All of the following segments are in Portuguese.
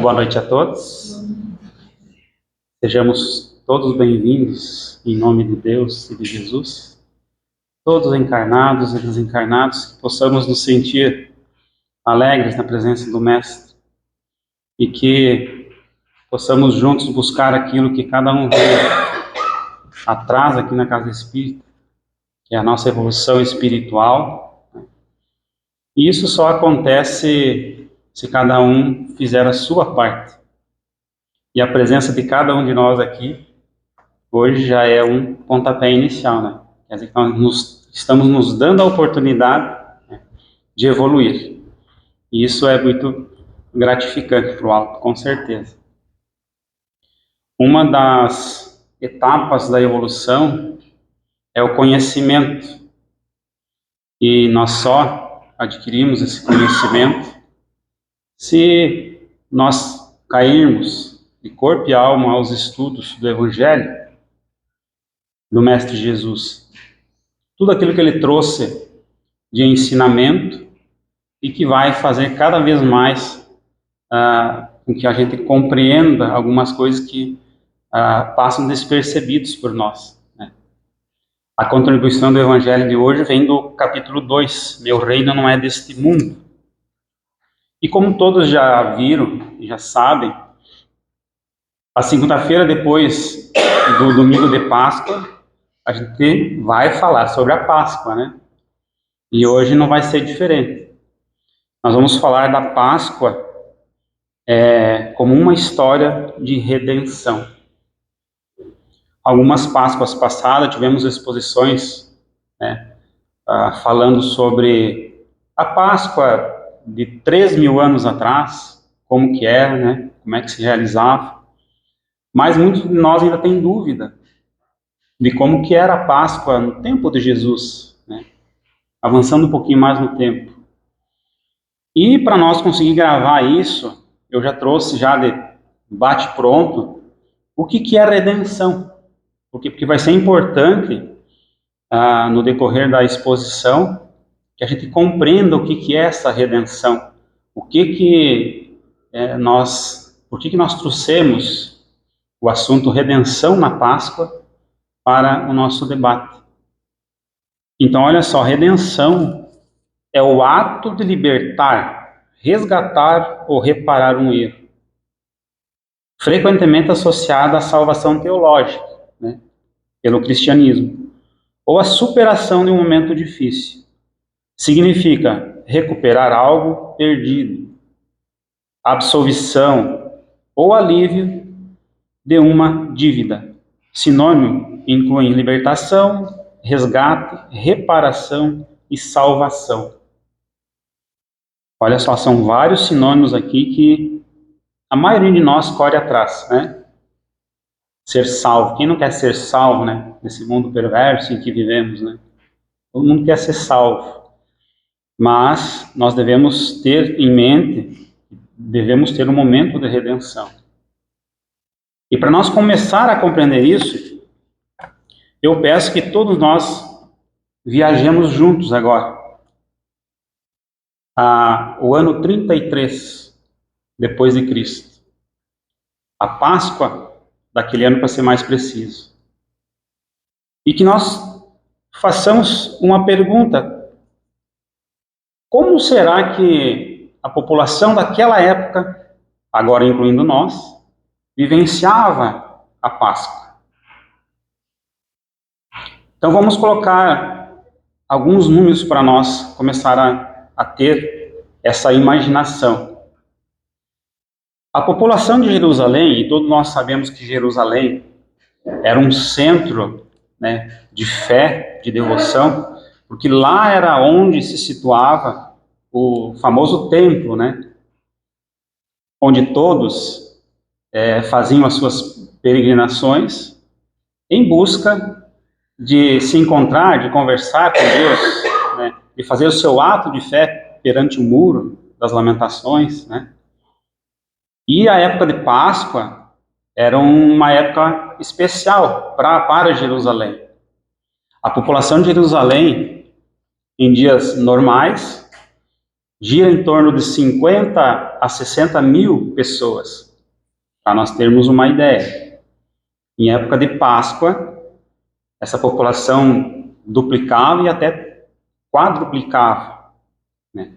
Boa noite a todos. Sejamos todos bem-vindos em nome de Deus e de Jesus. Todos encarnados e desencarnados, que possamos nos sentir alegres na presença do Mestre e que possamos juntos buscar aquilo que cada um atrás aqui na Casa Espírita, que é a nossa evolução espiritual. E isso só acontece se cada um fizer a sua parte. E a presença de cada um de nós aqui, hoje, já é um pontapé inicial, né? Quer dizer que nós estamos nos dando a oportunidade, né, de evoluir. E isso é muito gratificante para o alto, com certeza. Uma das etapas da evolução é o conhecimento. E nós só adquirimos esse conhecimento se nós cairmos de corpo e alma aos estudos do Evangelho do Mestre Jesus. Tudo aquilo que ele trouxe de ensinamento e que vai fazer cada vez mais com que a gente compreenda algumas coisas que passam despercebidos por nós, né? A contribuição do Evangelho de hoje vem do capítulo 2, Meu reino não é deste mundo. E como todos já viram e já sabem, a segunda-feira depois do domingo de Páscoa, a gente vai falar sobre a Páscoa, né? E hoje não vai ser diferente. Nós vamos falar da Páscoa como uma história de redenção. Algumas Páscoas passadas tivemos exposições, né, falando sobre a Páscoa de 3.000 anos atrás, como que era, né, como é que se realizava. Mas muitos de nós ainda têm dúvida de como que era a Páscoa no tempo de Jesus, né? Avançando um pouquinho mais no tempo. E para nós conseguir gravar isso, eu já trouxe já de bate-pronto o que é redenção. Porque vai ser importante no decorrer da exposição que a gente compreenda o que é essa redenção. Por que nós trouxemos o assunto redenção na Páscoa para o nosso debate. Então, olha só, redenção é o ato de libertar, resgatar ou reparar um erro, frequentemente associado à salvação teológica, né, pelo cristianismo, ou a superação de um momento difícil. Significa recuperar algo perdido, absolvição ou alívio de uma dívida. Sinônimo incluem libertação, resgate, reparação e salvação. Olha só, são vários sinônimos aqui que a maioria de nós corre atrás, né? Ser salvo. Quem não quer ser salvo, né? Nesse mundo perverso em que vivemos, né? Todo mundo quer ser salvo. Mas nós devemos ter em mente, devemos ter um momento de redenção. E para nós começar a compreender isso, eu peço que todos nós viajemos juntos agora. O ano 33 depois de Cristo. A Páscoa daquele ano, para ser mais preciso. E que nós façamos uma pergunta: como será que a população daquela época, agora incluindo nós, vivenciava a Páscoa? Então vamos colocar alguns números para nós começar a ter essa imaginação. A população de Jerusalém, e todos nós sabemos que Jerusalém era um centro, né, de fé, de devoção, porque lá era onde se situava o famoso templo, né, onde todos faziam as suas peregrinações em busca de se encontrar, de conversar com Deus, né, de fazer o seu ato de fé perante o muro das lamentações, né. E a época de Páscoa era uma época especial para Jerusalém. A população de Jerusalém, em dias normais, gira em torno de 50 a 60 mil pessoas, para nós termos uma ideia. Em época de Páscoa, essa população duplicava e até quadruplicava, né,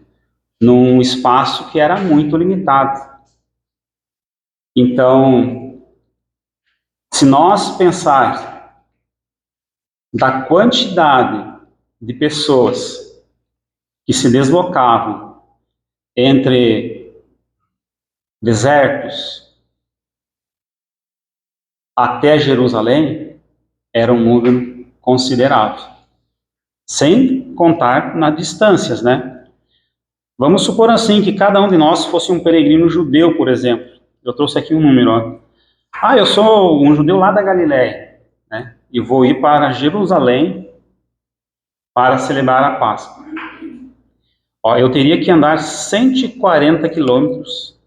num espaço que era muito limitado. Então, se nós pensarmos da quantidade de pessoas que se deslocavam entre desertos até Jerusalém, era um número considerável. Sem contar nas distâncias, né? Vamos supor assim que cada um de nós fosse um peregrino judeu, por exemplo. Eu trouxe aqui um número, ó. Eu sou um judeu lá da Galiléia, né? E vou ir para Jerusalém para celebrar a Páscoa. Eu teria que andar 140 quilômetros,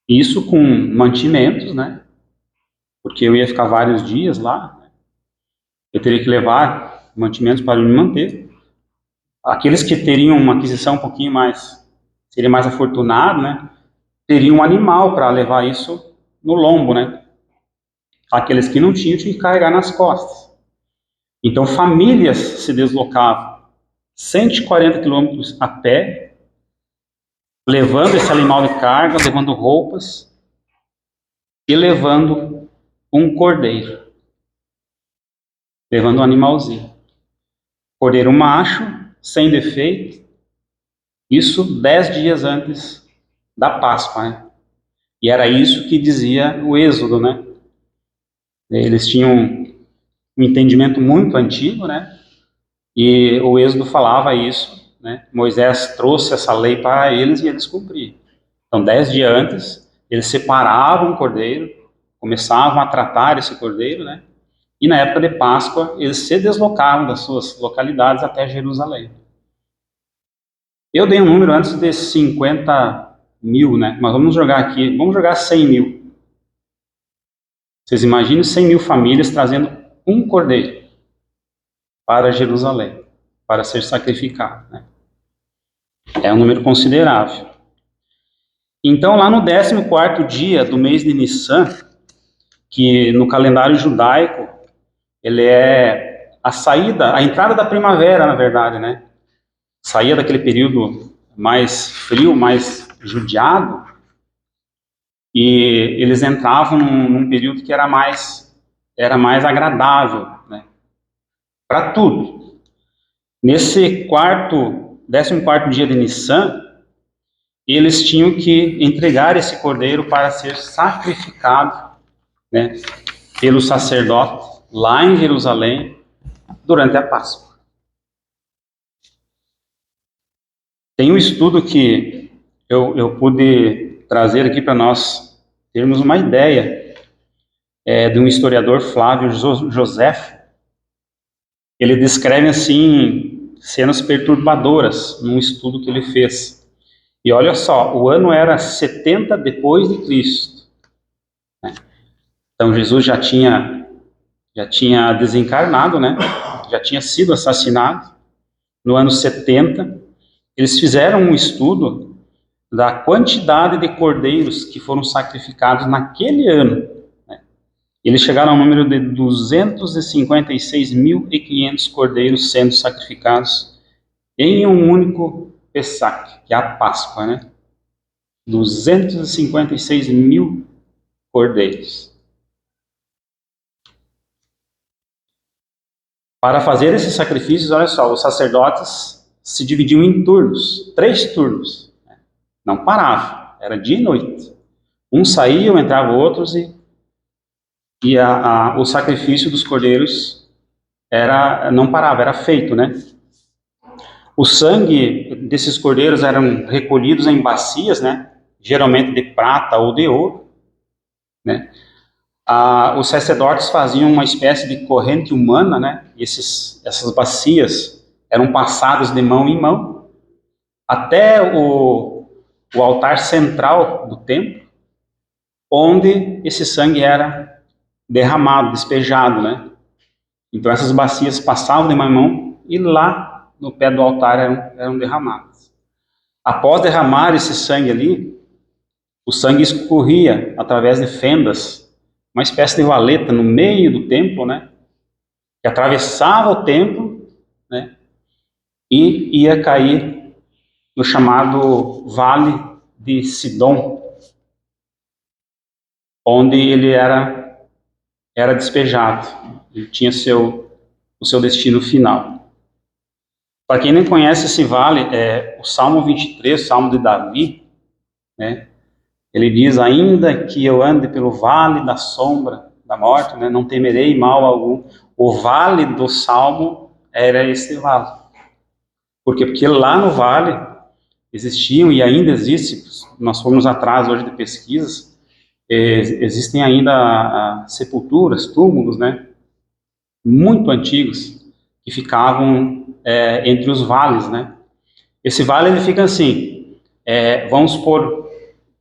isso com mantimentos, né? Porque eu ia ficar vários dias lá. Eu teria que levar mantimentos para me manter. Aqueles que teriam uma aquisição um pouquinho mais, seria mais afortunado, né? Teriam um animal para levar isso no lombo, né? Aqueles que não tinham que carregar nas costas. Então, famílias se deslocavam 140 quilômetros a pé, levando esse animal de carga, levando roupas e levando um cordeiro, levando um animalzinho. Cordeiro macho, sem defeito, isso 10 dias antes da Páscoa, né? E era isso que dizia o Êxodo, né? Eles tinham um entendimento muito antigo, né? E o Êxodo falava isso, né? Moisés trouxe essa lei para eles e eles cumpriam. Então, 10 dias antes, eles separavam o cordeiro, começavam a tratar esse cordeiro, né? E na época de Páscoa, eles se deslocavam das suas localidades até Jerusalém. Eu dei um número antes de 50 mil, né? Mas vamos jogar aqui, vamos jogar 100 mil. Vocês imaginem 100 mil famílias trazendo um cordeiro para Jerusalém, para ser sacrificado, né? É um número considerável. Então, lá no 14º dia do mês de Nissan, que no calendário judaico, ele é a saída, a entrada da primavera, na verdade, né? Saía daquele período mais frio, mais judiado, e eles entravam num período que era mais agradável, né? Para tudo. Nesse 14º dia de Nissan, eles tinham que entregar esse cordeiro para ser sacrificado, né, pelo sacerdote lá em Jerusalém durante a Páscoa. Tem um estudo que eu pude trazer aqui para nós termos uma ideia, de um historiador, Flávio Josefo. Ele descreve assim cenas perturbadoras num estudo que ele fez. E olha só, o ano era 70 depois de Cristo, né? Então Jesus já tinha desencarnado, né? Já tinha sido assassinado. No ano 70, eles fizeram um estudo da quantidade de cordeiros que foram sacrificados naquele ano, né? Eles chegaram ao número de 256.500 cordeiros sendo sacrificados em um único Pessach, que é a Páscoa, né? 256 mil cordeiros. Para fazer esses sacrifícios, olha só, os sacerdotes se dividiam em turnos, 3 turnos. Não paravam, era dia e noite. Uns saíam, entravam outros e o sacrifício dos cordeiros não parava, era feito, né? O sangue desses cordeiros eram recolhidos em bacias, né? Geralmente de prata ou de ouro, né? Os sacerdotes faziam uma espécie de corrente humana, né? Essas bacias eram passadas de mão em mão até o altar central do templo, onde esse sangue era derramado, despejado, né? Então essas bacias passavam de mão em mão e lá no pé do altar eram derramadas. Após derramar esse sangue ali, o sangue escorria através de fendas, uma espécie de valeta no meio do templo, né? Que atravessava o templo, né? E ia cair no chamado Vale de Sidom, onde ele era despejado. Ele tinha o seu destino final. Para quem não conhece esse vale, o Salmo 23, Salmo de Davi, né? Ele diz: ainda que eu ande pelo vale da sombra da morte, né, não temerei mal algum. O vale do Salmo era esse vale. Por quê? Porque lá no vale existiam e ainda existem, nós fomos atrás hoje de pesquisas, existem ainda sepulturas, túmulos, né, muito antigos, que ficavam entre os vales, né. Esse vale ele fica assim, vamos supor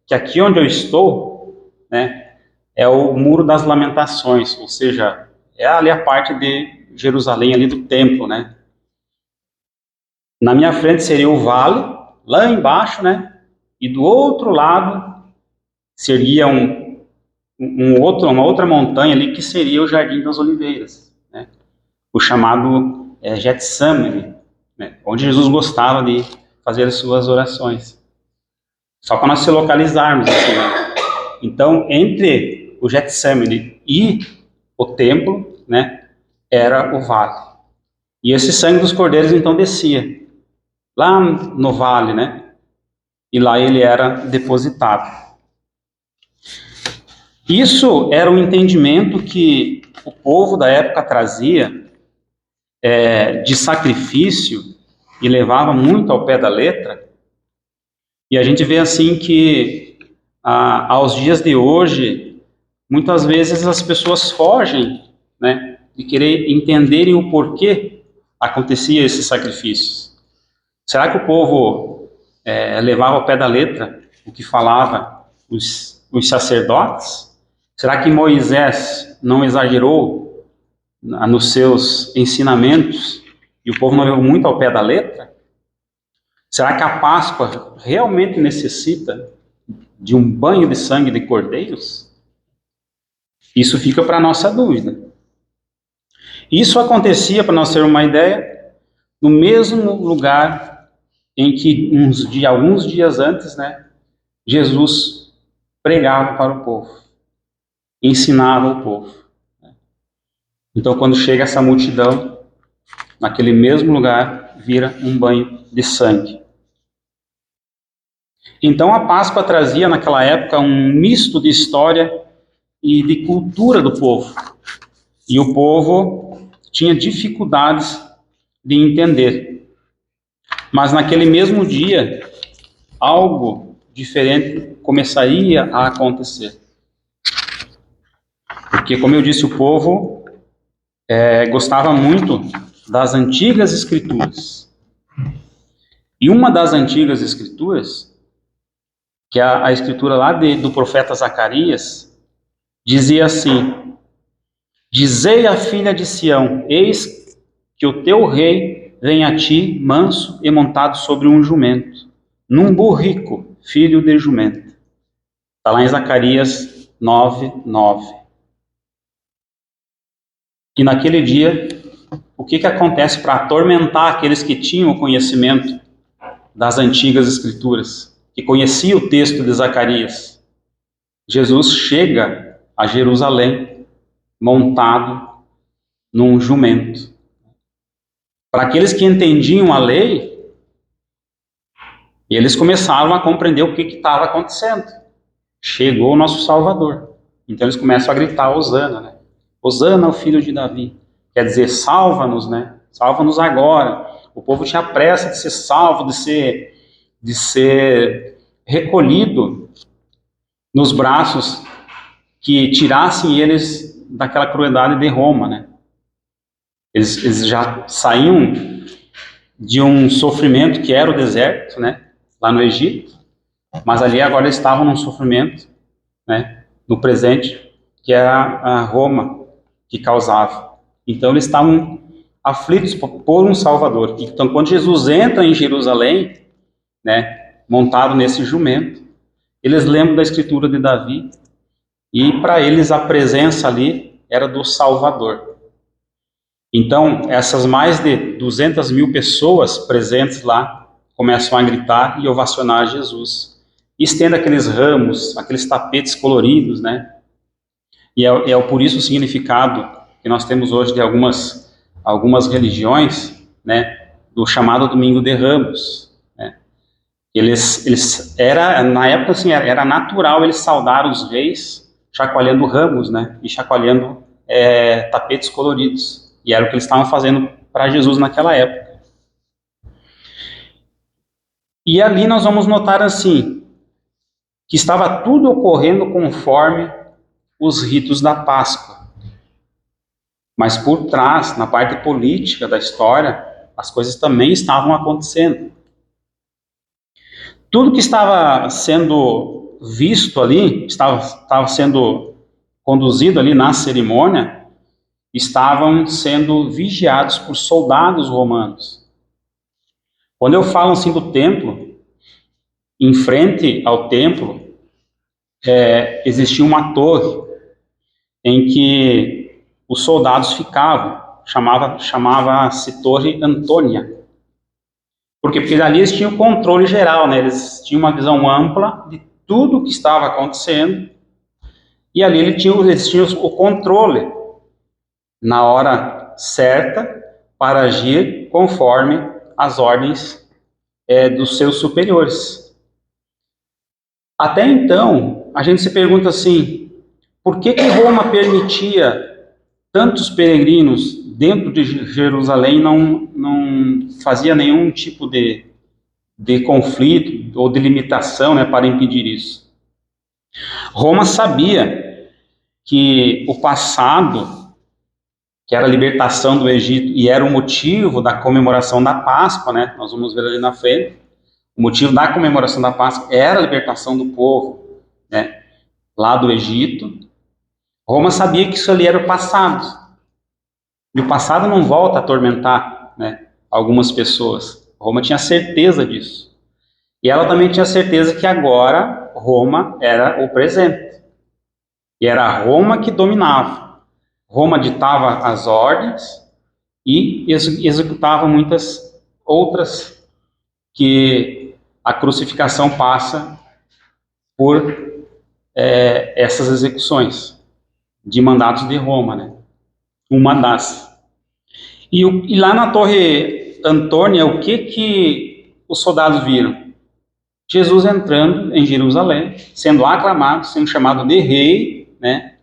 que aqui onde eu estou, né, é o Muro das Lamentações, ou seja, é ali a parte de Jerusalém, ali do templo, né. Na minha frente seria o vale, lá embaixo, né, e do outro lado seria uma outra montanha ali, que seria o Jardim das Oliveiras, né, o chamado Getsemane, né, onde Jesus gostava de fazer as suas orações. Só para nós se localizarmos assim, né? Então, entre o Getsemane e o templo, né, era o vale. E esse sangue dos cordeiros então descia lá no vale, né? E lá ele era depositado. Isso era um entendimento que o povo da época trazia de sacrifício e levava muito ao pé da letra. E a gente vê assim que aos dias de hoje, muitas vezes as pessoas fogem, né, de querer entenderem o porquê acontecia esses sacrifícios. Será que o povo levava ao pé da letra o que falava os sacerdotes? Será que Moisés não exagerou nos seus ensinamentos e o povo não levou muito ao pé da letra? Será que a Páscoa realmente necessita de um banho de sangue de cordeiros? Isso fica para a nossa dúvida. Isso acontecia, para nós termos uma ideia, no mesmo lugar em que alguns dias antes, né, Jesus pregava para o povo, ensinava o povo. Então, quando chega essa multidão, naquele mesmo lugar, vira um banho de sangue. Então, a Páscoa trazia, naquela época, um misto de história e de cultura do povo. E o povo tinha dificuldades de entender. Mas naquele mesmo dia, algo diferente começaria a acontecer. Porque, como eu disse, o povo gostava muito das antigas escrituras. E uma das antigas escrituras, que é a escritura lá do profeta Zacarias, dizia assim: dizei à filha de Sião, eis que o teu rei vem a ti, manso e montado sobre um jumento, num burrico, filho de jumento. Está lá em Zacarias 9:9. E naquele dia, o que acontece para atormentar aqueles que tinham o conhecimento das antigas escrituras, que conheciam o texto de Zacarias? Jesus chega a Jerusalém montado num jumento. Para aqueles que entendiam a lei, eles começaram a compreender o que estava acontecendo. Chegou o nosso Salvador. Então eles começam a gritar: Hosana, né? Hosana, o filho de Davi. Quer dizer, salva-nos, né? Salva-nos agora. O povo tinha pressa de ser salvo, de ser recolhido nos braços que tirassem eles daquela crueldade de Roma, né? Eles já saíam de um sofrimento que era o deserto, né? Lá no Egito, mas ali agora eles estavam num sofrimento, né? No presente, que era a Roma que causava. Então eles estavam aflitos por um Salvador. Então quando Jesus entra em Jerusalém, né? montado nesse jumento. Eles lembram da escritura de Davi, e para eles a presença ali era do Salvador. Então, essas mais de 200 mil pessoas presentes lá começam a gritar e ovacionar Jesus. E estende aqueles ramos, aqueles tapetes coloridos, né? E é por isso o significado que nós temos hoje de algumas religiões, né? Do chamado Domingo de Ramos, né? Na época, assim, era natural eles saudar os reis chacoalhando ramos, né? E chacoalhando tapetes coloridos. E era o que eles estavam fazendo para Jesus naquela época. E ali nós vamos notar assim, que estava tudo ocorrendo conforme os ritos da Páscoa. Mas por trás, na parte política da história, as coisas também estavam acontecendo. Tudo que estava sendo visto ali, estava sendo conduzido ali na cerimônia, estavam sendo vigiados por soldados romanos. Quando eu falo assim do templo, em frente ao templo, existia uma torre em que os soldados ficavam, chamava-se Torre Antônia. Por quê? Porque ali eles tinham controle geral, né? Eles tinham uma visão ampla de tudo o que estava acontecendo, e ali eles tinham o controle na hora certa para agir conforme as ordens dos seus superiores. Até então, a gente se pergunta assim, por que Roma permitia tantos peregrinos dentro de Jerusalém, não fazia nenhum tipo de conflito ou de limitação, né, para impedir isso? Roma sabia que o passado, que era a libertação do Egito, e era o motivo da comemoração da Páscoa, né, nós vamos ver ali na frente, o motivo da comemoração da Páscoa era a libertação do povo, né, lá do Egito. Roma sabia que isso ali era o passado. E o passado não volta a atormentar, né, algumas pessoas. Roma tinha certeza disso. E ela também tinha certeza que agora Roma era o presente. E era Roma que dominava. Roma ditava as ordens e executava muitas outras que a crucificação passa por essas execuções de mandatos de Roma, né? Uma das. E lá na Torre Antônia, o que os soldados viram? Jesus entrando em Jerusalém, sendo aclamado, sendo chamado de rei, né?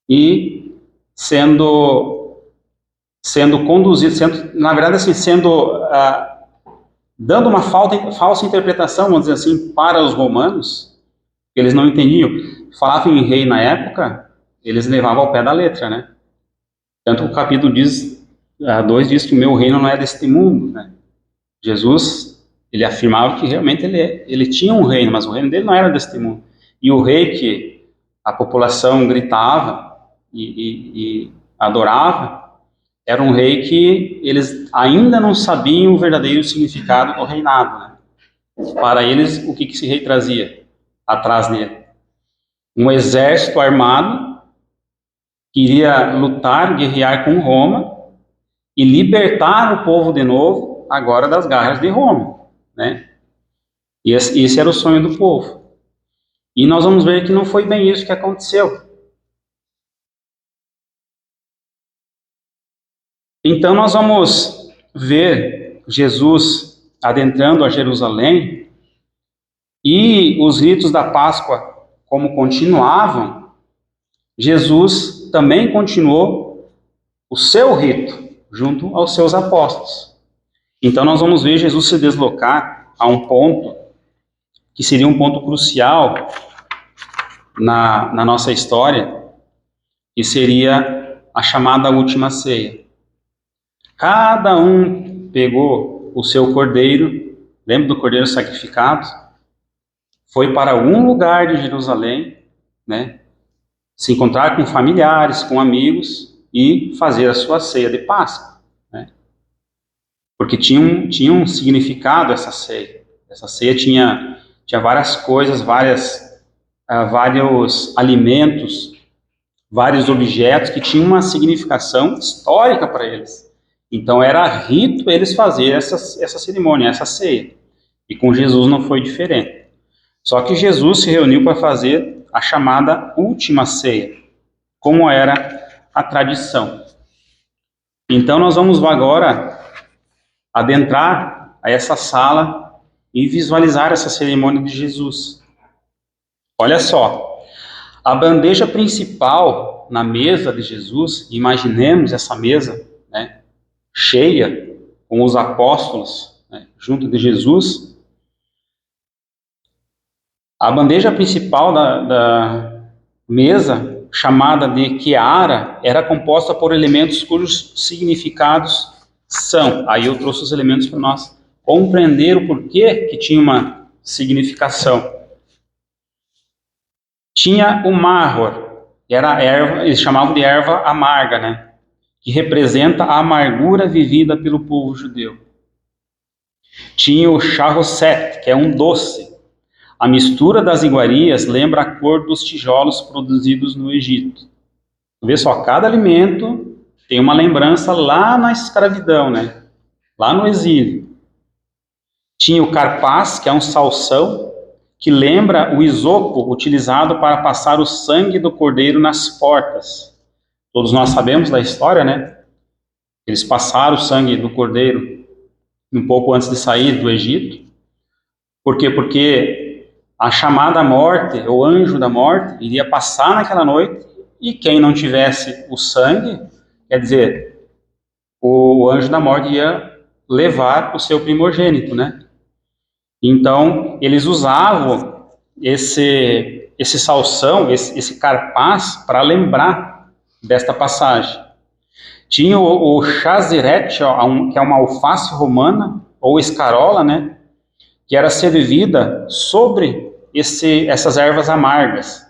E sendo conduzido, na verdade, assim, dando uma falsa interpretação, vamos dizer assim, para os romanos, que eles não entendiam. Falavam em rei na época, eles levavam ao pé da letra, né? Tanto o capítulo 2 diz que o meu reino não é deste mundo, né? Jesus, ele afirmava que realmente ele tinha um reino, mas o reino dele não era deste mundo. E o rei que a população gritava e adorava, era um rei que eles ainda não sabiam o verdadeiro significado do reinado, né? Para eles, o que esse rei trazia atrás dele? Um exército armado que iria lutar, guerrear com Roma e libertar o povo de novo, agora das garras de Roma, né? E esse era o sonho do povo. E nós vamos ver que não foi bem isso que aconteceu. Então nós vamos ver Jesus adentrando a Jerusalém e os ritos da Páscoa como continuavam. Jesus também continuou o seu rito junto aos seus apóstolos. Então nós vamos ver Jesus se deslocar a um ponto que seria um ponto crucial na nossa história, que seria a chamada última ceia. Cada um pegou o seu cordeiro, lembra do cordeiro sacrificado? Foi para algum lugar de Jerusalém, né? Se encontrar com familiares, com amigos e fazer a sua ceia de Páscoa, né? Porque tinha um significado essa ceia. Essa ceia tinha várias coisas, vários alimentos, vários objetos que tinham uma significação histórica para eles. Então era rito eles fazerem essa cerimônia, essa ceia. E com Jesus não foi diferente. Só que Jesus se reuniu para fazer a chamada última ceia, como era a tradição. Então nós vamos agora adentrar a essa sala e visualizar essa cerimônia de Jesus. Olha só, a bandeja principal na mesa de Jesus, imaginemos essa mesa, né, cheia, com os apóstolos, né, junto de Jesus. A bandeja principal da mesa, chamada de Queara, era composta por elementos cujos significados são. Aí eu trouxe os elementos para nós compreender o porquê que tinha uma significação. Tinha o marror, que era a erva, eles chamavam de erva amarga, né? Que representa a amargura vivida pelo povo judeu. Tinha o charrosset, que é um doce. A mistura das iguarias lembra a cor dos tijolos produzidos no Egito. Vê só, cada alimento tem uma lembrança lá na escravidão, né? Lá no exílio. Tinha o carpaz, que é um salsão, que lembra o isopo utilizado para passar o sangue do cordeiro nas portas. Todos nós sabemos da história, né? Eles passaram o sangue do cordeiro um pouco antes de sair do Egito. Por quê? Porque a chamada morte, o anjo da morte, iria passar naquela noite, e quem não tivesse o sangue, quer dizer, o anjo da morte ia levar o seu primogênito, né? Então, eles usavam esse salsão, esse carpaz, para lembrar desta passagem. Tinha o chazirete, que é uma alface romana, ou escarola, né? Que era servida sobre essas ervas amargas.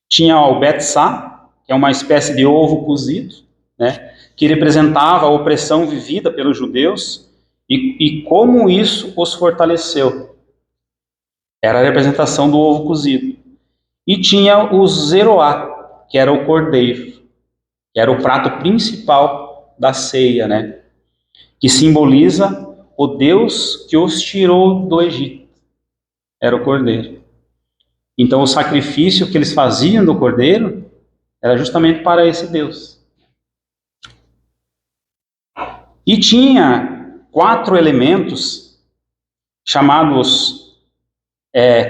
Tinha o betsá, que é uma espécie de ovo cozido, né? Que representava a opressão vivida pelos judeus e como isso os fortaleceu. Era a representação do ovo cozido. E tinha o zeroá, que era o cordeiro, que era o prato principal da ceia, né? Que simboliza o Deus que os tirou do Egito. Era o cordeiro. Então o sacrifício que eles faziam do cordeiro era justamente para esse Deus. E tinha 4 elementos chamados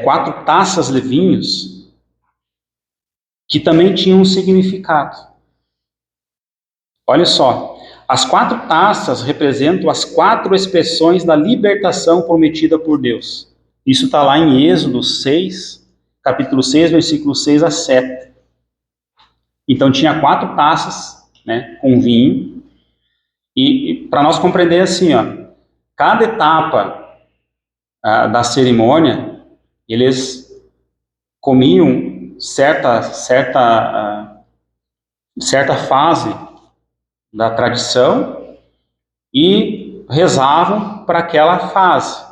4 taças de vinhos, que também tinham um significado. Olha só, as 4 taças representam as 4 expressões da libertação prometida por Deus. Isso está lá em Êxodo 6, capítulo 6, versículo 6 a 7. Então tinha 4 taças, né, com vinho, e para nós compreender assim, ó, cada etapa da cerimônia, eles comiam certa fase da tradição e rezavam para aquela fase.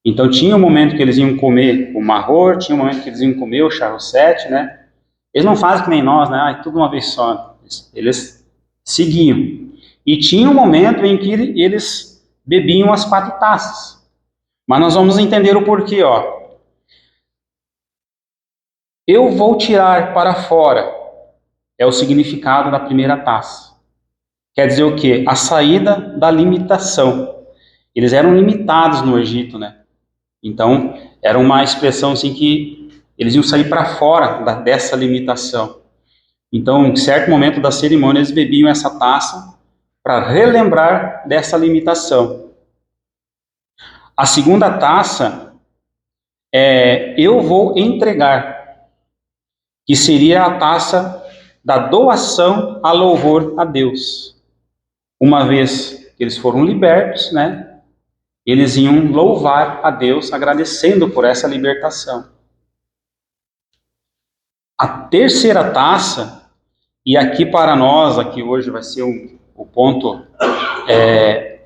Então tinha um momento que eles iam comer o marror, tinha um momento que eles iam comer o charrosset, né? Eles não fazem que nem nós, né? Tudo uma vez só. Eles seguiam. E tinha um momento em que eles bebiam as 4 taças. Mas nós vamos entender o porquê, ó. Eu vou tirar para fora é o significado da primeira taça. Quer dizer o quê? A saída da limitação. Eles eram limitados no Egito, né? Então, era uma expressão assim que eles iam sair para fora dessa limitação. Então, em certo momento da cerimônia, eles bebiam essa taça para relembrar dessa limitação. A segunda taça eu vou entregar, que seria a taça da doação a louvor a Deus. Uma vez que eles foram libertos, né? Eles iam louvar a Deus, agradecendo por essa libertação. A terceira taça, e aqui para nós, aqui hoje vai ser o ponto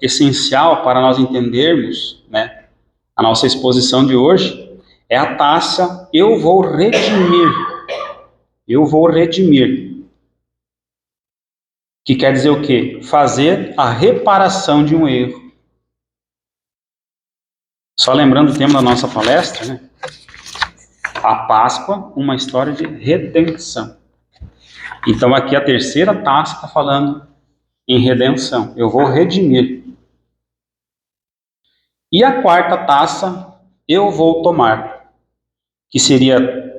essencial para nós entendermos, né, a nossa exposição de hoje é a taça eu vou redimir. Eu vou redimir. Que quer dizer o quê? Fazer a reparação de um erro. Só lembrando o tema da nossa palestra, né? A Páscoa, uma história de redenção. Então aqui a terceira taça está falando em redenção. Eu vou redimir. E a quarta taça, eu vou tomar. Que seria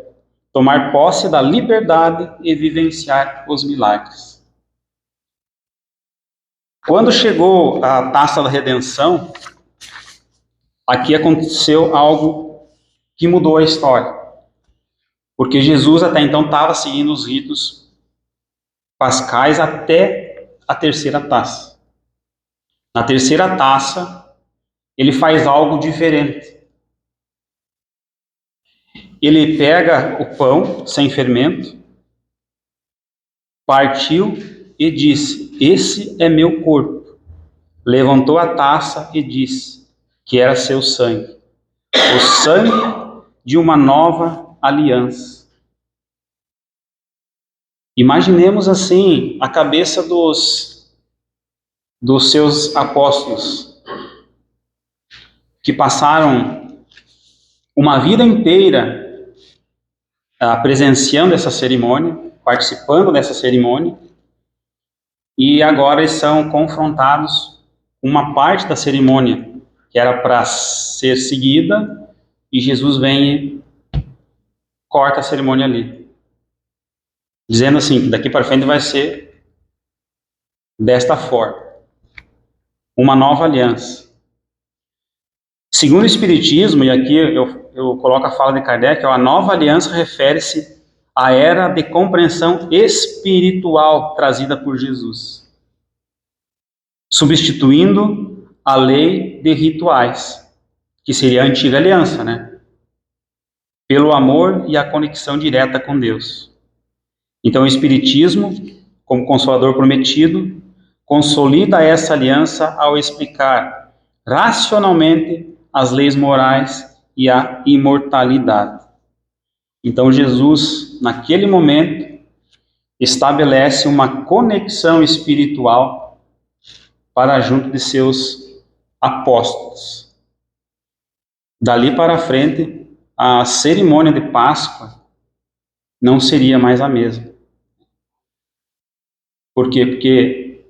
tomar posse da liberdade e vivenciar os milagres. Quando chegou a taça da redenção, aqui aconteceu algo que mudou a história. Porque Jesus até então estava seguindo os ritos pascais até a terceira taça. Na terceira taça, ele faz algo diferente. Ele pega o pão sem fermento, partiu e disse: esse é meu corpo. Levantou a taça e disse que era seu sangue, o sangue de uma nova aliança. Imaginemos assim a cabeça dos seus apóstolos, que passaram uma vida inteira presenciando essa cerimônia, participando dessa cerimônia, e agora eles são confrontados com uma parte da cerimônia que era para ser seguida, e Jesus vem e corta a cerimônia ali, dizendo assim, que daqui para frente vai ser desta forma, uma nova aliança. Segundo o Espiritismo, e aqui eu coloco a fala de Kardec, a nova aliança refere-se à era de compreensão espiritual trazida por Jesus, substituindo a lei de rituais, que seria a antiga aliança, né? Pelo amor e a conexão direta com Deus. Então o Espiritismo, como consolador prometido, consolida essa aliança ao explicar racionalmente as leis morais e a imortalidade. Então Jesus, naquele momento, estabelece uma conexão espiritual para junto de seus apóstolos. Dali para frente, a cerimônia de Páscoa não seria mais a mesma. Por quê? Porque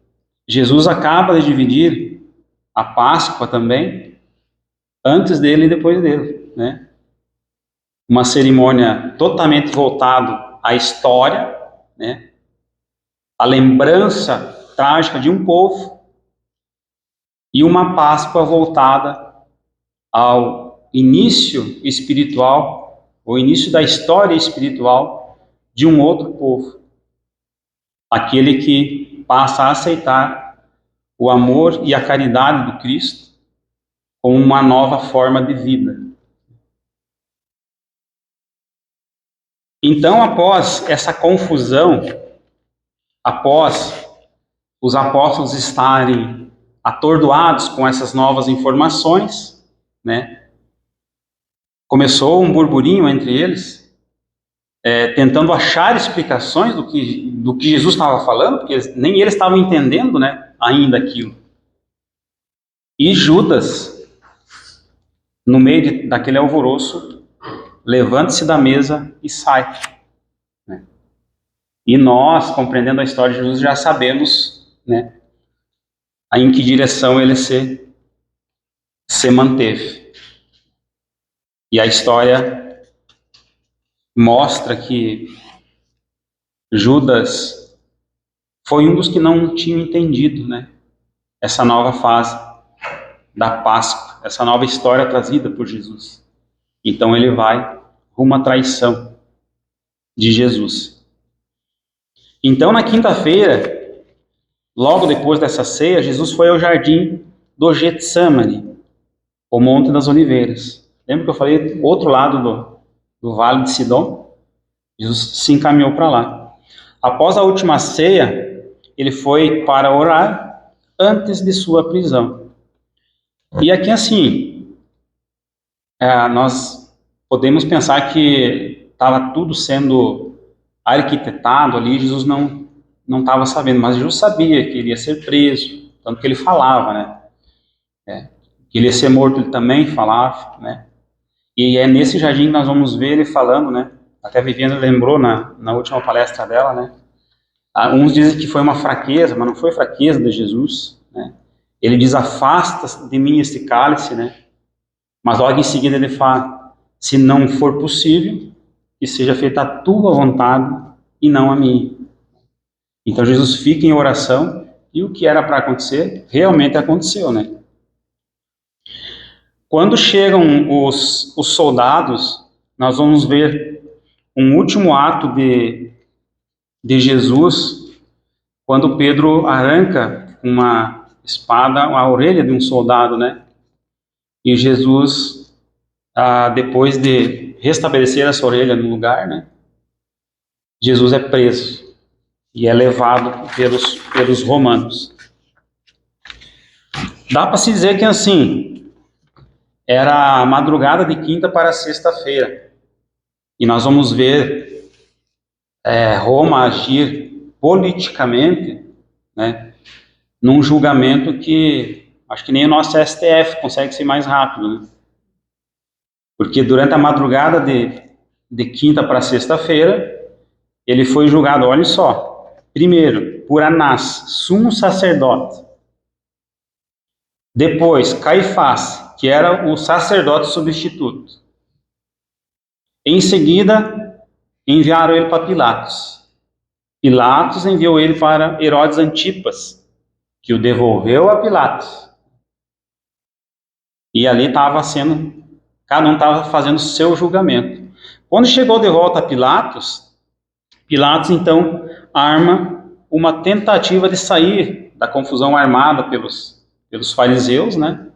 Jesus acaba de dividir a Páscoa também, antes dele e depois dele, né? Uma cerimônia totalmente voltada à história, né? A lembrança trágica de um povo, e uma Páscoa voltada ao início espiritual, o início da história espiritual de um outro povo, aquele que passa a aceitar o amor e a caridade do Cristo como uma nova forma de vida. Então, após essa confusão, após os apóstolos estarem atordoados com essas novas informações, né, começou um burburinho entre eles, tentando achar explicações do que Jesus estava falando, porque nem eles estavam entendendo, né, ainda aquilo. E Judas, no meio daquele alvoroço, levanta-se da mesa e sai. Né? E nós, compreendendo a história de Jesus, já sabemos, né, em que direção ele se manteve. E a história mostra que Judas foi um dos que não tinham entendido, né, essa nova fase da Páscoa, essa nova história trazida por Jesus. Então ele vai rumo à traição de Jesus. Então na quinta-feira, logo depois dessa ceia, Jesus foi ao jardim do Getsemane, o Monte das Oliveiras. Lembra que eu falei outro lado do Vale de Sidom? Jesus se encaminhou para lá. Após a última ceia, ele foi para orar antes de sua prisão. E aqui, assim, nós podemos pensar que estava tudo sendo arquitetado ali, Jesus não estava sabendo, mas Jesus sabia que ele ia ser preso, tanto que ele falava, né? Que ele ia ser morto, ele também falava, né? E é nesse jardim que nós vamos ver ele falando, né? Até a Viviane lembrou na última palestra dela, né? Uns dizem que foi uma fraqueza, mas não foi fraqueza de Jesus, né? Ele diz, afasta de mim este cálice, né? Mas logo em seguida ele fala, se não for possível, que seja feita a tua vontade e não a minha. Então Jesus fica em oração e o que era para acontecer, realmente aconteceu, né? Quando chegam os soldados, nós vamos ver um último ato de Jesus, quando Pedro arranca uma espada a orelha de um soldado, né? E Jesus, depois de restabelecer essa orelha no lugar, né? Jesus é preso e é levado pelos romanos. Dá para se dizer que assim, era a madrugada de quinta para sexta-feira. E nós vamos ver Roma agir politicamente, né, num julgamento que acho que nem o nosso STF consegue ser mais rápido, né? Porque durante a madrugada de quinta para sexta-feira, ele foi julgado, olha só, primeiro, por Anás, sumo sacerdote. Depois, Caifás, que era o sacerdote substituto. Em seguida, enviaram ele para Pilatos. Pilatos enviou ele para Herodes Antipas, que o devolveu a Pilatos. E ali estava cada um estava fazendo o seu julgamento. Quando chegou de volta a Pilatos, Pilatos então arma uma tentativa de sair da confusão armada pelos fariseus, né?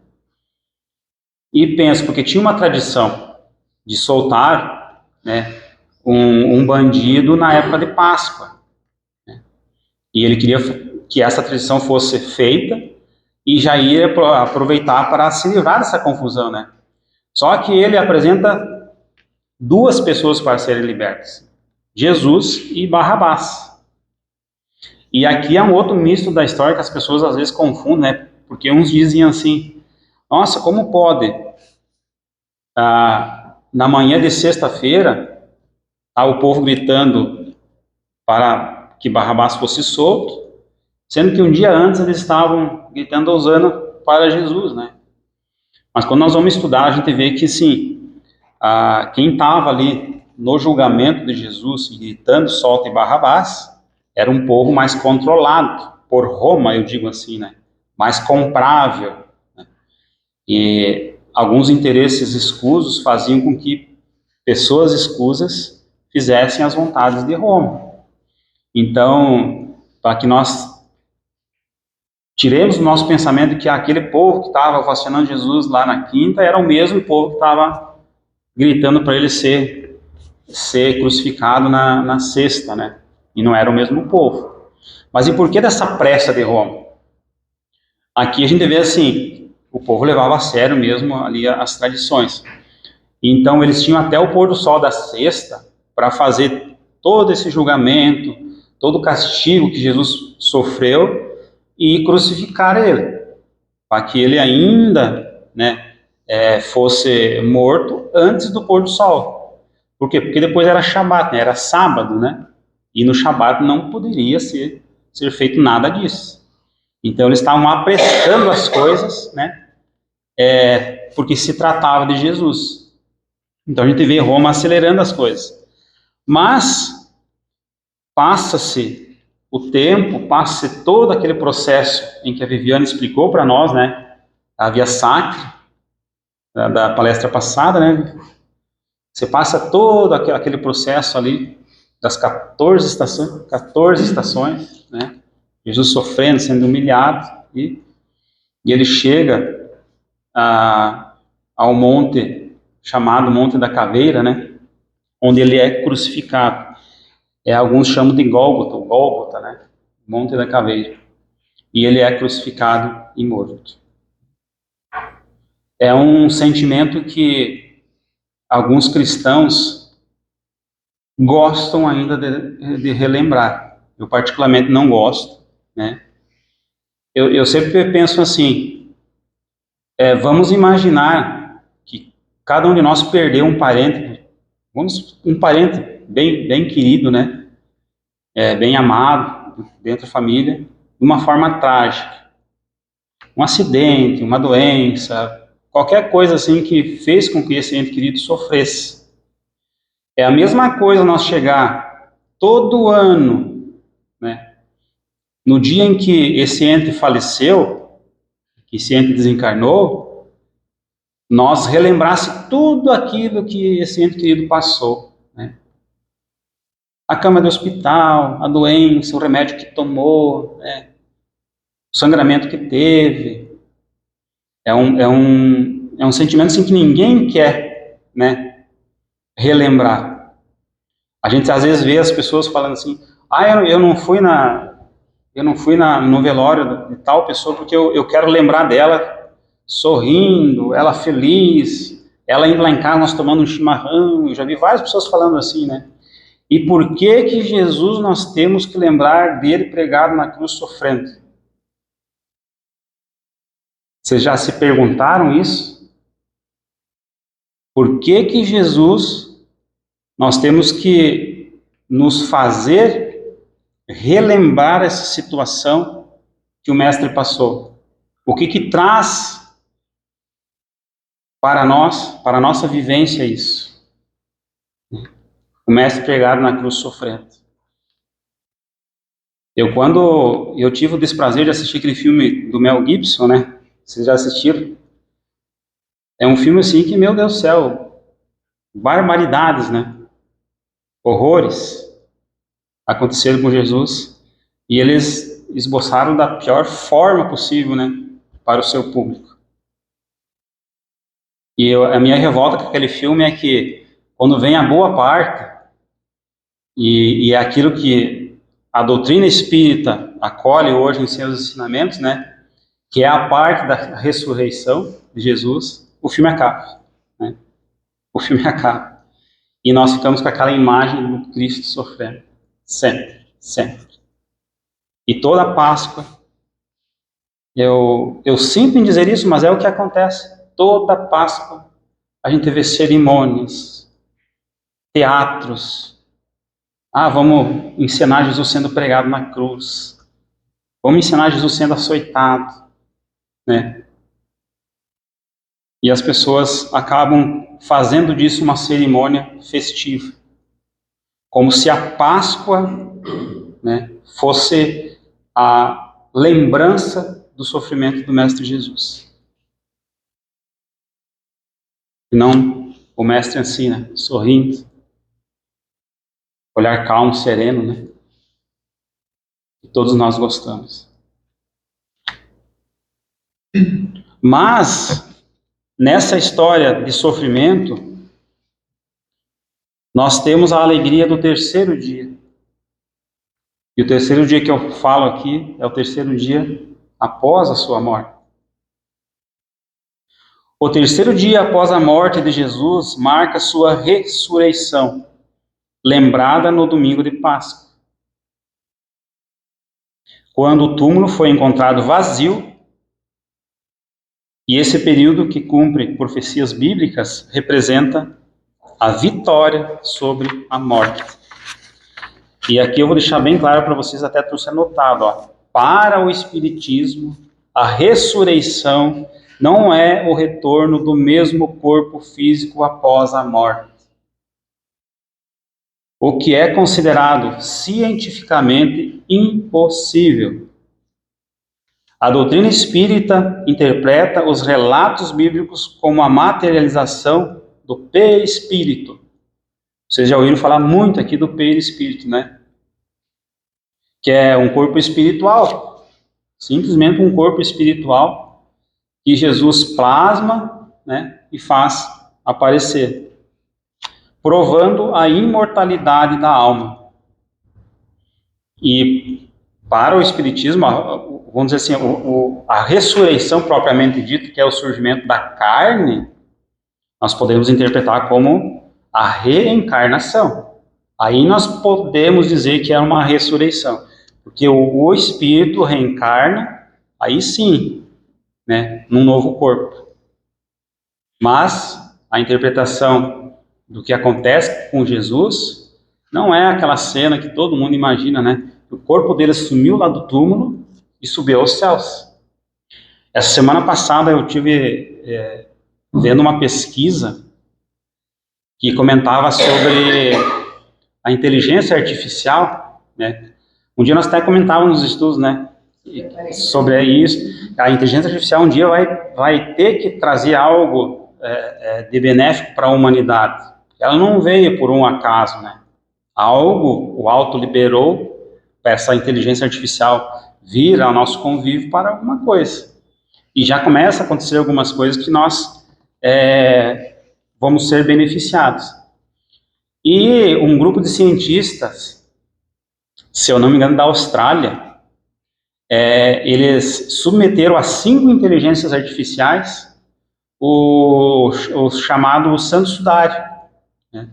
E pensa, porque tinha uma tradição de soltar, né, um bandido na época de Páscoa, né? E ele queria que essa tradição fosse feita e já ia aproveitar para se livrar dessa confusão, né? Só que ele apresenta duas pessoas para serem libertas: Jesus e Barrabás. E aqui é um outro misto da história que as pessoas às vezes confundem, né? Porque uns diziam assim, nossa, como pode? Na manhã de sexta-feira, o povo gritando para que Barrabás fosse solto, sendo que um dia antes eles estavam gritando hosana para Jesus, né? Mas quando nós vamos estudar, a gente vê que, sim, quem estava ali no julgamento de Jesus, gritando solta e Barrabás, era um povo mais controlado por Roma, eu digo assim, né? Mais comprável, né? E alguns interesses escusos faziam com que pessoas escusas fizessem as vontades de Roma. Então, para que nós tiremos do nosso pensamento que aquele povo que estava ovacionando Jesus lá na quinta era o mesmo povo que estava gritando para ele ser crucificado na sexta, né? E não era o mesmo povo. Mas e por que dessa pressa de Roma? Aqui a gente vê assim, o povo levava a sério mesmo ali as tradições. Então eles tinham até o pôr do sol da sexta para fazer todo esse julgamento, todo o castigo que Jesus sofreu e crucificar ele, para que ele ainda, né, fosse morto antes do pôr do sol. Por quê? Porque depois era Shabat, né, era sábado, né? E no Shabat não poderia ser feito nada disso. Então eles estavam apressando as coisas, né? Porque se tratava de Jesus. Então a gente vê Roma acelerando as coisas. Mas passa-se o tempo, passa-se todo aquele processo em que a Viviane explicou para nós, né? A Via Sacra, da palestra passada, né? Você passa todo aquele processo ali das 14 estações, né? Jesus sofrendo, sendo humilhado, e ele chega ao monte chamado Monte da Caveira, né? Onde ele é crucificado. Alguns chamam de Gólgota, né? Monte da Caveira. E ele é crucificado e morto. É um sentimento que alguns cristãos gostam ainda de relembrar. Eu particularmente não gosto, né? Eu sempre penso assim, vamos imaginar que cada um de nós perdeu um parente, um parente bem querido, né? Bem amado dentro da família, de uma forma trágica. Um acidente, uma doença, qualquer coisa assim que fez com que esse ente querido sofresse. É a mesma coisa nós chegar todo ano, né, no dia em que esse ente faleceu, que esse ente desencarnou, nós relembrasse tudo aquilo que esse ente querido passou, né? A cama do hospital, a doença, o remédio que tomou, né, o sangramento que teve. É um sentimento assim, que ninguém quer, né, relembrar. A gente às vezes vê as pessoas falando assim, eu não fui no velório de tal pessoa porque eu quero lembrar dela sorrindo, ela feliz, ela indo lá em casa, nós tomando um chimarrão. Eu já vi várias pessoas falando assim, né? E por que Jesus nós temos que lembrar dele pregado na cruz sofrendo? Vocês já se perguntaram isso? Por que Jesus nós temos que nos fazer relembrar essa situação que o mestre passou? O que traz para nós, para a nossa vivência isso? O mestre pregado na cruz sofrendo. Quando eu tive o desprazer de assistir aquele filme do Mel Gibson, né? Vocês já assistiram? É um filme assim que, meu Deus do céu, barbaridades, né? Horrores aconteceram com Jesus e eles esboçaram da pior forma possível, né? Para o seu público. E a minha revolta com aquele filme é que quando vem a boa parte e é aquilo que a doutrina espírita acolhe hoje em seus ensinamentos, né? Que é a parte da ressurreição de Jesus, o filme acaba, né? O filme acaba. E nós ficamos com aquela imagem do Cristo sofrendo. Sempre, sempre. E toda Páscoa, eu sinto em dizer isso, mas é o que acontece. Toda Páscoa a gente vê cerimônias, teatros. Vamos encenar Jesus sendo pregado na cruz. Vamos encenar Jesus sendo açoitado, né? E as pessoas acabam fazendo disso uma cerimônia festiva. Como se a Páscoa, né, fosse a lembrança do sofrimento do Mestre Jesus. E não o Mestre assim, né, sorrindo, olhar calmo, sereno, né? Que todos nós gostamos. Mas, nessa história de sofrimento, nós temos a alegria do terceiro dia. E o terceiro dia que eu falo aqui é o terceiro dia após a sua morte. O terceiro dia após a morte de Jesus marca sua ressurreição, lembrada no domingo de Páscoa, quando o túmulo foi encontrado vazio, e esse período que cumpre profecias bíblicas representa a vitória sobre a morte. E aqui eu vou deixar bem claro para vocês, até trouxe anotado, ó. Para o Espiritismo, a ressurreição não é o retorno do mesmo corpo físico após a morte. O que é considerado cientificamente impossível. A doutrina espírita interpreta os relatos bíblicos como a materialização do perispírito. Vocês já ouviram falar muito aqui do perispírito, né? Que é um corpo espiritual, simplesmente um corpo espiritual que Jesus plasma, né, e faz aparecer, provando a imortalidade da alma. E para o Espiritismo, vamos dizer assim, a ressurreição propriamente dita, que é o surgimento da carne, nós podemos interpretar como a reencarnação. Aí nós podemos dizer que é uma ressurreição, porque o espírito reencarna, aí sim, né, num novo corpo. Mas a interpretação do que acontece com Jesus não é aquela cena que todo mundo imagina, né? O corpo dele sumiu lá do túmulo e subiu aos céus. Essa semana passada eu tive vendo uma pesquisa que comentava sobre a inteligência artificial, né? Um dia nós até comentávamos nos estudos, né, sobre isso. A inteligência artificial um dia vai ter que trazer algo de benéfico para a humanidade. Ela não veio por um acaso, né? Algo o alto liberou para essa inteligência artificial vir ao nosso convívio para alguma coisa. E já começa a acontecer algumas coisas que nós vamos ser beneficiados. E um grupo de cientistas, se eu não me engano, da Austrália, eles submeteram a 5 inteligências artificiais o chamado Santo Sudário, né?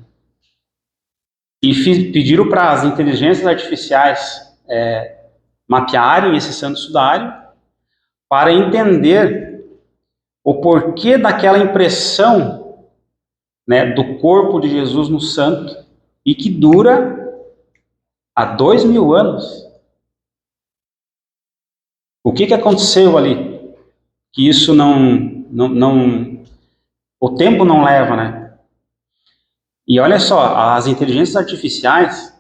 E pediram para as inteligências artificiais mapearem esse Santo Sudário para entender o porquê daquela impressão, né, do corpo de Jesus no santo, e que dura há 2000 anos. O que aconteceu ali? Que isso o tempo não leva, né? E olha só, as inteligências artificiais,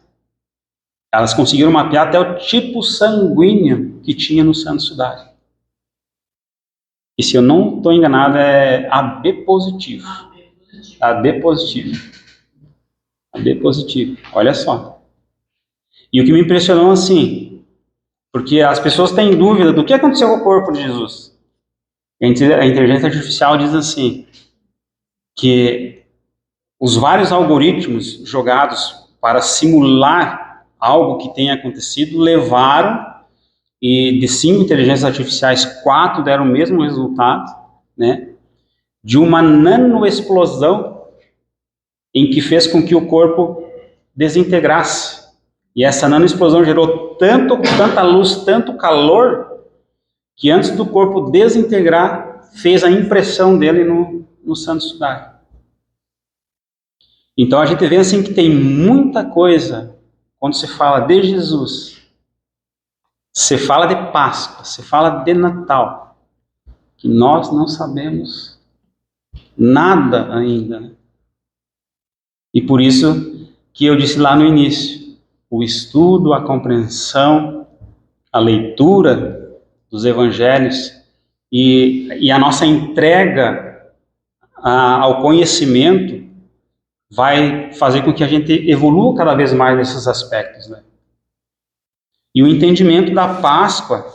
elas conseguiram mapear até o tipo sanguíneo que tinha no Santo Sudário. E se eu não estou enganado, é AB positivo. AB positivo. AB positivo. Olha só. E o que me impressionou assim, porque as pessoas têm dúvida do que aconteceu com o corpo de Jesus. A inteligência artificial diz assim, que os vários algoritmos jogados para simular algo que tenha acontecido levaram, e de 5 inteligências artificiais, 4 deram o mesmo resultado, né, de uma nanoexplosão em que fez com que o corpo desintegrasse. E essa nanoexplosão gerou tanta luz, tanto calor, que antes do corpo desintegrar, fez a impressão dele no Santo Sudário. Então a gente vê assim que tem muita coisa, quando se fala de Jesus, se fala de Páscoa, se fala de Natal, que nós não sabemos nada ainda. E por isso que eu disse lá no início, o estudo, a compreensão, a leitura dos evangelhos e a nossa entrega ao conhecimento vai fazer com que a gente evolua cada vez mais nesses aspectos, né? E o entendimento da Páscoa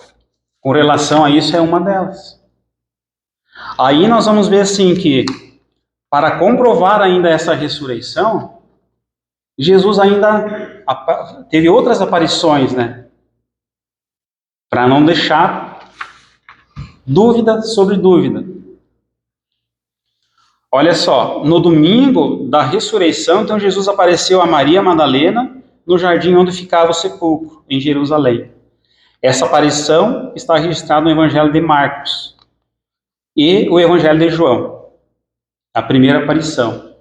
com relação a isso é uma delas. Aí nós vamos ver assim que, para comprovar ainda essa ressurreição, Jesus ainda teve outras aparições, né? Para não deixar dúvida sobre dúvida. Olha só, no domingo da ressurreição, então Jesus apareceu a Maria Madalena no jardim onde ficava o sepulcro, em Jerusalém. Essa aparição está registrada no Evangelho de Marcos e o Evangelho de João, a primeira aparição.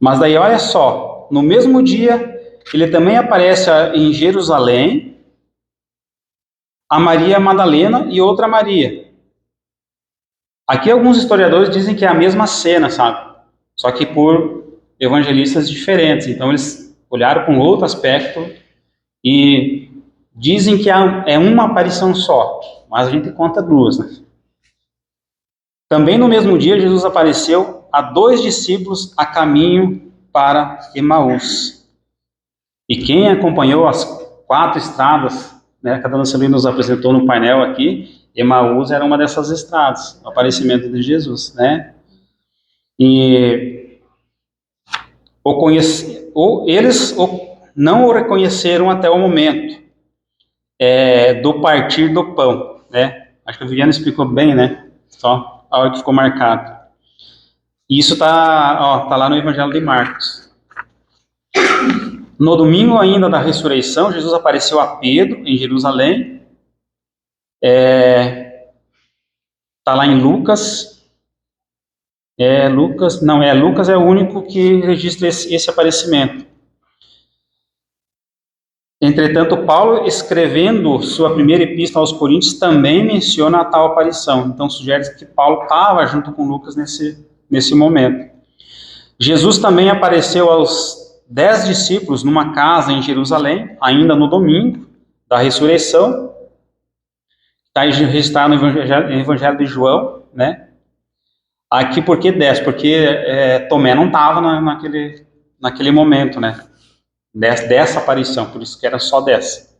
Mas daí, olha só, no mesmo dia, ele também aparece em Jerusalém, a Maria Madalena e outra Maria. Aqui alguns historiadores dizem que é a mesma cena, sabe? Só que por evangelistas diferentes. Então eles olharam com outro aspecto e dizem que é uma aparição só, mas a gente conta 2, né? Também no mesmo dia, Jesus apareceu a 2 discípulos a caminho para Emaús. E quem acompanhou as 4 estradas, né, cada Lancelino nos apresentou no painel aqui, Emaús era uma dessas estradas, o aparecimento de Jesus, né? E eles não o reconheceram até o momento do partir do pão. né? Acho que a Viviana explicou bem, né? Só a hora que ficou marcado. E isso tá lá no Evangelho de Marcos. No domingo ainda da ressurreição, Jesus apareceu a Pedro em Jerusalém. Tá lá em Lucas. Lucas é o único que registra esse aparecimento. Entretanto, Paulo, escrevendo sua primeira epístola aos Coríntios, também menciona a tal aparição. Então, sugere que Paulo estava junto com Lucas nesse momento. Jesus também apareceu aos 10 discípulos numa casa em Jerusalém, ainda no domingo da ressurreição. Está registrado no Evangelho de João, né? Aqui por que 10? Porque Tomé não estava naquele momento, né? Dessa aparição, por isso que era só 10.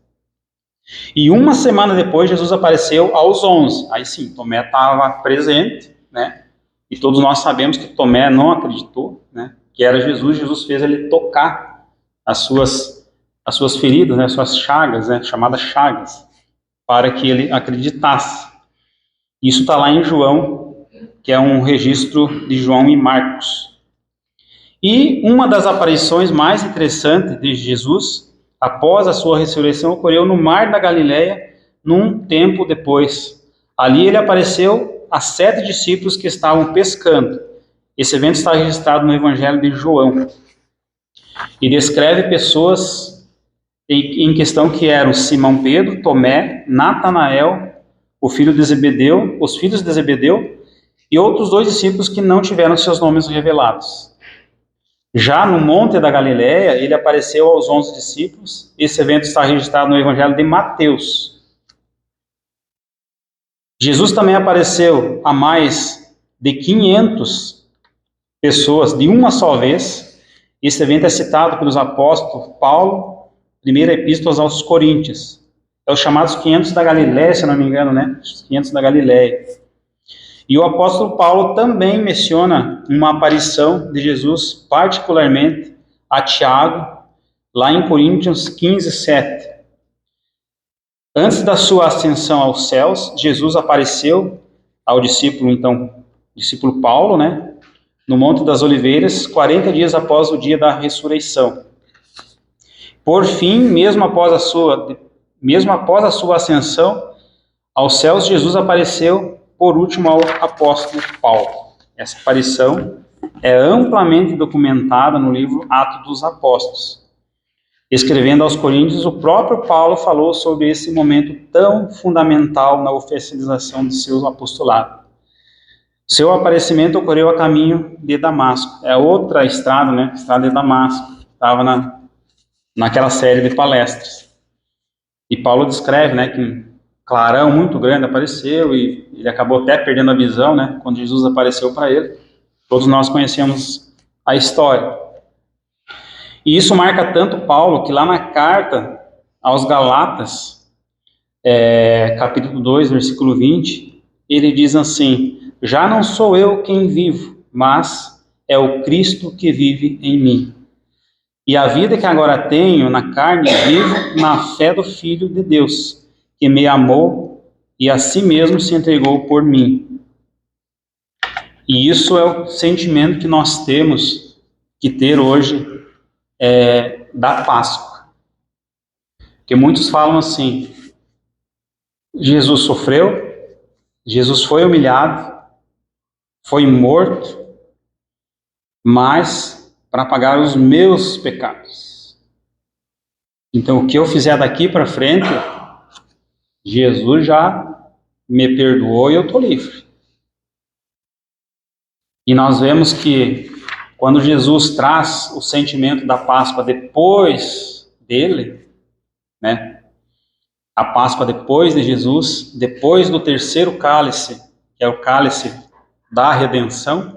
E uma semana depois, Jesus apareceu aos 11. Aí sim, Tomé estava presente, né? E todos nós sabemos que Tomé não acreditou, né? Que era Jesus. Jesus fez ele tocar as suas feridas, né? As suas chagas, né? Chamadas chagas, para que ele acreditasse. Isso está lá em João, que é um registro de João e Marcos. E uma das aparições mais interessantes de Jesus, após a sua ressurreição, ocorreu no Mar da Galileia, num tempo depois. Ali ele apareceu a 7 discípulos que estavam pescando. Esse evento está registrado no Evangelho de João. E descreve pessoas em questão que eram Simão Pedro, Tomé, Natanael, o filho de Zebedeu, os filhos de Zebedeu, e outros 2 discípulos que não tiveram seus nomes revelados. Já no Monte da Galileia, ele apareceu aos 11 discípulos. Esse evento está registrado no Evangelho de Mateus. Jesus também apareceu a mais de 500 pessoas de uma só vez. Esse evento é citado pelos apóstolos Paulo, primeira epístola aos Coríntios. É os chamados 500 da Galileia, se não me engano, né? Os 500 da Galileia. E o apóstolo Paulo também menciona uma aparição de Jesus, particularmente a Tiago, lá em Coríntios 15, 7. Antes da sua ascensão aos céus, Jesus apareceu ao discípulo Paulo, né, no Monte das Oliveiras, 40 dias após o dia da ressurreição. Por fim, mesmo após a sua ascensão aos céus, Jesus apareceu por último ao apóstolo Paulo. Essa aparição é amplamente documentada no livro Atos dos Apóstolos. Escrevendo aos Coríntios, o próprio Paulo falou sobre esse momento tão fundamental na oficialização de seu apostolado. Seu aparecimento ocorreu a caminho de Damasco. É outra estrada, né? Estrada de Damasco. Estava naquela série de palestras. E Paulo descreve, né, que clarão muito grande apareceu e ele acabou até perdendo a visão, né, quando Jesus apareceu para ele. Todos nós conhecemos a história. E isso marca tanto Paulo que lá na carta aos Galatas, capítulo 2, versículo 20, ele diz assim: já não sou eu quem vivo, mas é o Cristo que vive em mim. E a vida que agora tenho na carne, vivo na fé do Filho de Deus, que me amou e a si mesmo se entregou por mim. E isso é o sentimento que nós temos que ter hoje da Páscoa. Porque muitos falam assim: Jesus sofreu, Jesus foi humilhado, foi morto, mas para pagar os meus pecados. Então, o que eu fizer daqui para frente, Jesus já me perdoou e eu estou livre. E nós vemos que quando Jesus traz o sentimento da Páscoa depois dele, né? A Páscoa depois de Jesus, depois do terceiro cálice, que é o cálice da redenção,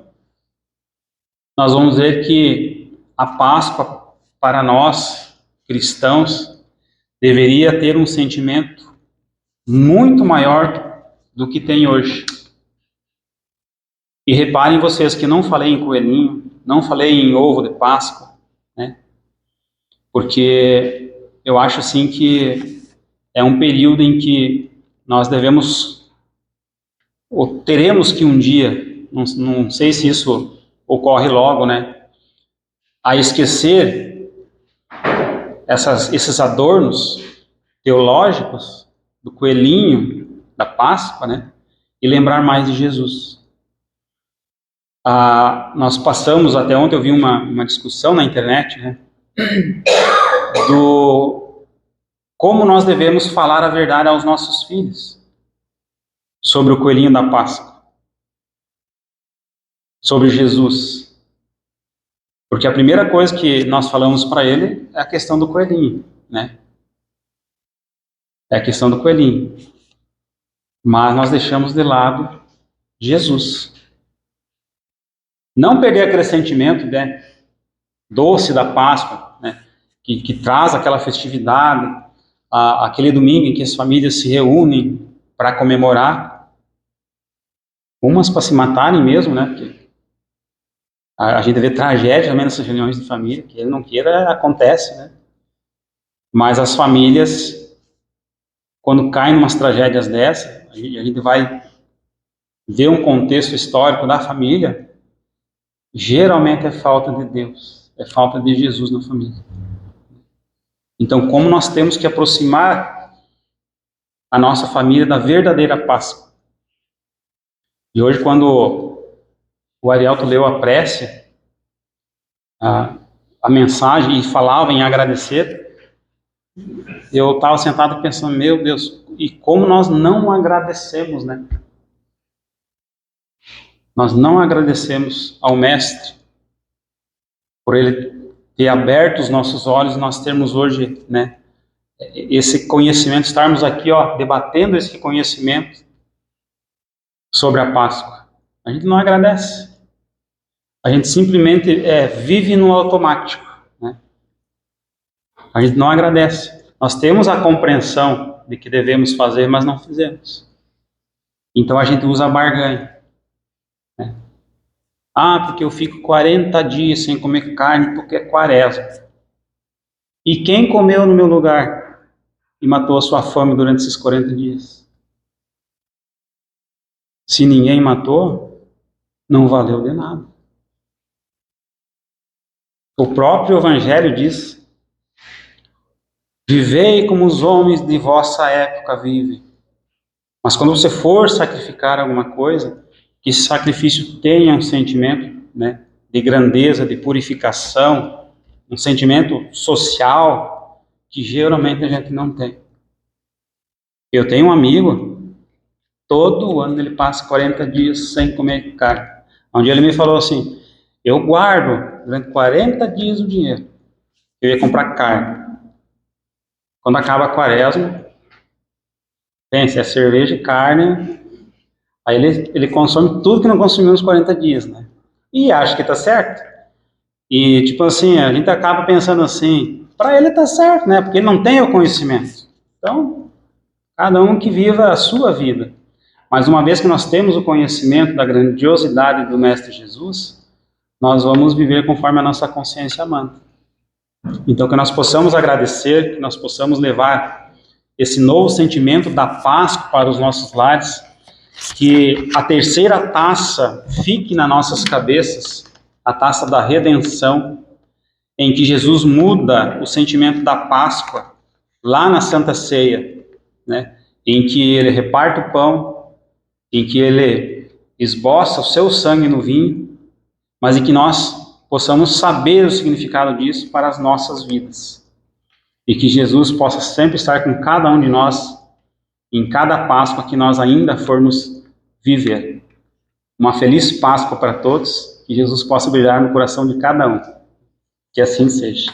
nós vamos ver que a Páscoa, para nós, cristãos, deveria ter um sentimento muito maior do que tem hoje. E reparem vocês que não falei em coelhinho, não falei em ovo de Páscoa, né? Porque eu acho assim que é um período em que nós devemos, ou teremos que um dia, não sei se isso ocorre logo, né, a esquecer esses adornos teológicos do coelhinho da Páscoa, né, e lembrar mais de Jesus. Nós passamos, até ontem eu vi uma discussão na internet, né, do como nós devemos falar a verdade aos nossos filhos sobre o coelhinho da Páscoa, sobre Jesus. Porque a primeira coisa que nós falamos para ele é a questão do coelhinho, né? É a questão do coelhinho. Mas nós deixamos de lado Jesus. Não perder aquele sentimento, né, doce da Páscoa, né, que traz aquela festividade, aquele domingo em que as famílias se reúnem para comemorar, umas para se matarem mesmo, né, porque a gente vê tragédia também nessas reuniões de família, que ele não queira, acontece, né, mas as famílias, quando caem em umas tragédias dessas, a gente vai ver um contexto histórico da família, geralmente é falta de Deus, é falta de Jesus na família. Então, como nós temos que aproximar a nossa família da verdadeira Páscoa? E hoje, quando o Arielto leu a prece, a mensagem, e falava em agradecer, eu estava sentado pensando, meu Deus, e como nós não agradecemos, né? Nós não agradecemos ao Mestre por ele ter aberto os nossos olhos, nós termos hoje, né, esse conhecimento, estarmos aqui, ó, debatendo esse conhecimento sobre a Páscoa. A gente não agradece. A gente simplesmente vive no automático, né? A gente não agradece. Nós temos a compreensão de que devemos fazer, mas não fizemos. Então a gente usa a barganha, né? Porque eu fico 40 dias sem comer carne porque é quaresma. E quem comeu no meu lugar e matou a sua fome durante esses 40 dias? Se ninguém matou, não valeu de nada. O próprio Evangelho diz: vivei como os homens de vossa época vivem. Mas quando você for sacrificar alguma coisa, que esse sacrifício tenha um sentimento, né, de grandeza, de purificação, um sentimento social, que geralmente a gente não tem. Eu tenho um amigo, todo ano ele passa 40 dias sem comer carne. Um dia ele me falou assim: eu guardo durante 40 dias o dinheiro. Eu ia comprar carne. Quando acaba a quaresma, pense, é cerveja e carne. Aí ele consome tudo que não consumiu nos 40 dias, né? E acha que tá certo. E tipo assim, a gente acaba pensando assim, para ele tá certo, né? Porque ele não tem o conhecimento. Então, cada um que viva a sua vida. Mas uma vez que nós temos o conhecimento da grandiosidade do Mestre Jesus, nós vamos viver conforme a nossa consciência manda. Então, que nós possamos agradecer, que nós possamos levar esse novo sentimento da Páscoa para os nossos lares, que a terceira taça fique nas nossas cabeças, a taça da redenção, em que Jesus muda o sentimento da Páscoa lá na Santa Ceia, né? Em que ele reparte o pão, em que ele esboça o seu sangue no vinho, mas em que nós possamos saber o significado disso para as nossas vidas. E que Jesus possa sempre estar com cada um de nós, em cada Páscoa que nós ainda formos viver. Uma feliz Páscoa para todos, que Jesus possa brilhar no coração de cada um. Que assim seja.